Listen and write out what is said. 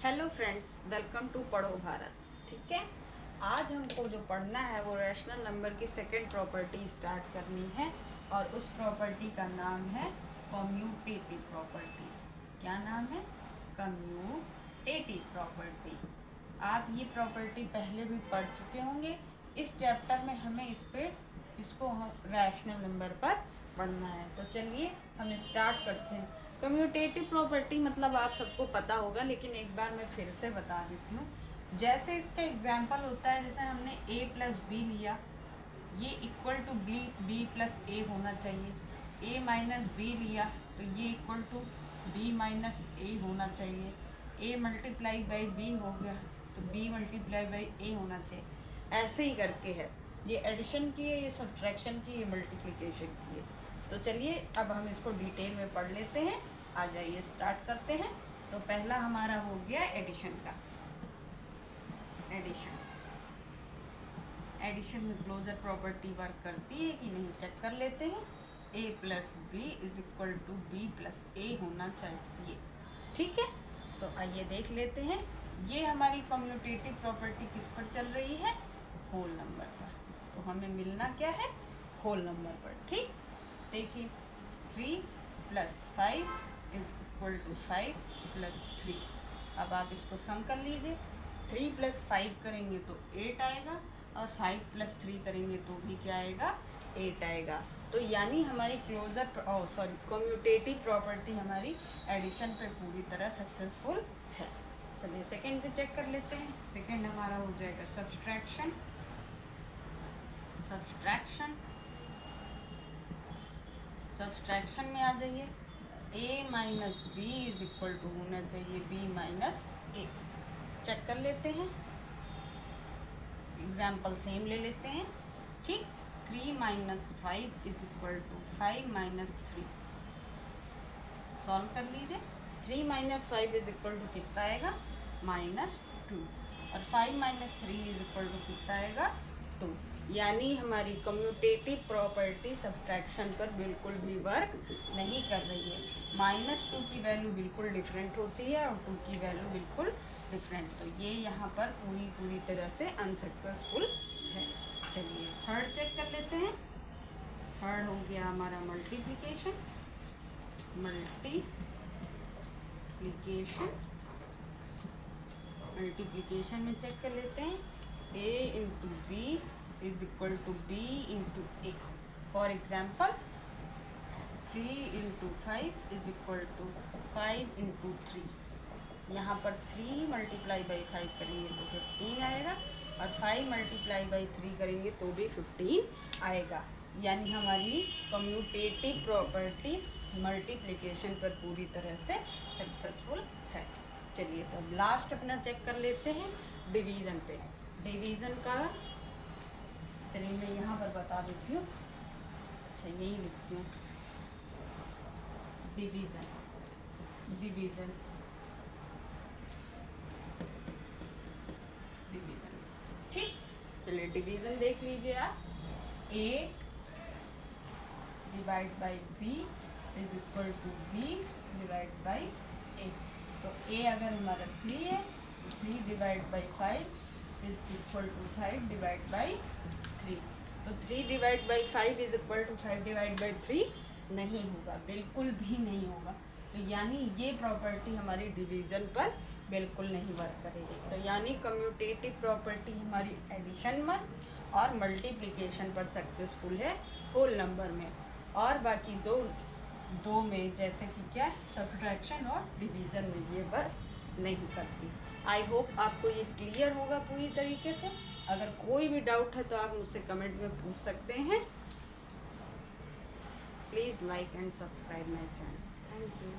Hello friends, welcome to पढ़ो भारत। ठीक है, आज हमको जो पढ़ना है वो रैशनल नंबर की सेकंड प्रॉपर्टी स्टार्ट करनी है और उस प्रॉपर्टी का नाम है कम्यूटेटिव प्रॉपर्टी। क्या नाम है? Commutative property. आप ये प्रॉपर्टी पहले भी पढ़ चुके होंगे। इस चैप्टर में हमें इसको रैशनल नंबर पर पढ़ना है। तो चलिए हम स्टार्ट करते हैं। कम्यूटेटिव प्रॉपर्टी मतलब आप सबको पता होगा, लेकिन एक बार मैं फिर से बता देती हूँ। जैसे इसका एग्जाम्पल होता है, जैसे हमने a प्लस बी लिया, ये equal to B plus A होना चाहिए। a माइनस बी लिया तो ये इक्वल टू b माइनस ए होना चाहिए। a मल्टीप्लाई बाई b हो गया तो b मल्टीप्लाई बाई a होना चाहिए। ऐसे ही करके है, ये एडिशन की है, ये सब्ट्रैक्शन की, ये मल्टीप्लिकेशन की है। तो चलिए अब हम इसको डिटेल में पढ़ लेते हैं। आ जाइए स्टार्ट करते हैं। तो पहला हमारा हो गया एडिशन का। एडिशन में क्लोजर प्रॉपर्टी वर्क करती है कि नहीं चेक कर लेते हैं। a plus B is equal to B plus A होना चाहिए। ठीक है, तो आइए देख लेते हैं। ये हमारी कम्यूटेटिव प्रॉपर्टी किस पर चल रही है? होल नंबर पर। तो हमें मिलना क्या है? होल नंबर पर। ठीक, देखिए 3 plus 5 is equal to 5 plus 3। अब आप इसको सम कर लीजिए। 3 प्लस 5 करेंगे तो 8 आएगा और 5 प्लस 3 करेंगे तो भी क्या आएगा? 8 आएगा। तो यानी हमारी कम्यूटेटिव प्रॉपर्टी हमारी एडिशन पे पूरी तरह सक्सेसफुल है। चलिए सेकंड पे चेक कर लेते हैं। सेकंड हमारा हो जाएगा सब्सट्रैक्शन। सब्सट्रैक्शन में आ जाइए। a minus b is equal to होना चाहिए b माइनस ए। चेक कर लेते हैं, एग्जाम्पल सेम ले लेते हैं। ठीक, 3 minus 5 is equal to 5 minus 3। Solve कर लीजिए। 3 माइनस 5 इज इक्वल टू कितना आएगा? -2। और 5 माइनस 3 इज इक्वल टू कितना आएगा? 2। यानी हमारी कम्यूटेटिव प्रॉपर्टी सब्ट्रैक्शन पर बिल्कुल भी वर्क नहीं कर रही है। -2 की वैल्यू बिल्कुल डिफरेंट होती है और 2 की वैल्यू बिल्कुल डिफरेंट। तो ये यहाँ पर पूरी तरह से अनसक्सेसफुल है। चलिए थर्ड चेक कर लेते हैं। थर्ड हो गया हमारा मल्टीप्लिकेशन में चेक कर लेते हैं। a into b is equal to b into a. For example 3 into 5 is equal to 5 into 3। यहाँ पर 3 मल्टीप्लाई बाई 5 करेंगे तो 15 आएगा और 5 मल्टीप्लाई बाई 3 करेंगे तो भी 15 आएगा। यानी हमारी कम्यूटेटिव प्रॉपर्टी मल्टीप्लिकेशन पर पूरी तरह से सक्सेसफुल है। चलिए तो अब लास्ट अपना चेक कर लेते हैं डिवीज़न पे। डिवीज़न का चलिए मैं यहाँ पर बता देती हूँ। अच्छा यही लिखती हूँ, डिवीज़न। ठीक, चलिए डिवीज़न देख लीजिए आप। a divide by b is equal to b divide by a। तो a अगर हमारा 3 है तो 3 divide by 5 is equal to 5 divide by 3। तो 3 divide by 5 is equal to 5 divide by 3 नहीं होगा, बिल्कुल भी नहीं होगा। तो यानी ये प्रॉपर्टी हमारी डिवीज़न पर बिल्कुल नहीं वर्क करेगी। तो यानी कम्यूटेटिव प्रॉपर्टी हमारी एडिशन में और मल्टीप्लिकेशन पर सक्सेसफुल है होल नंबर में, और बाकी दो में जैसे कि क्या सब्ट्रैक्शन और डिवीज़न में ये वर्क नहीं करती। आई होप आपको ये क्लियर होगा पूरी तरीके से। अगर कोई भी डाउट है तो आप मुझसे कमेंट में पूछ सकते हैं। Please like and subscribe my channel. Thank you.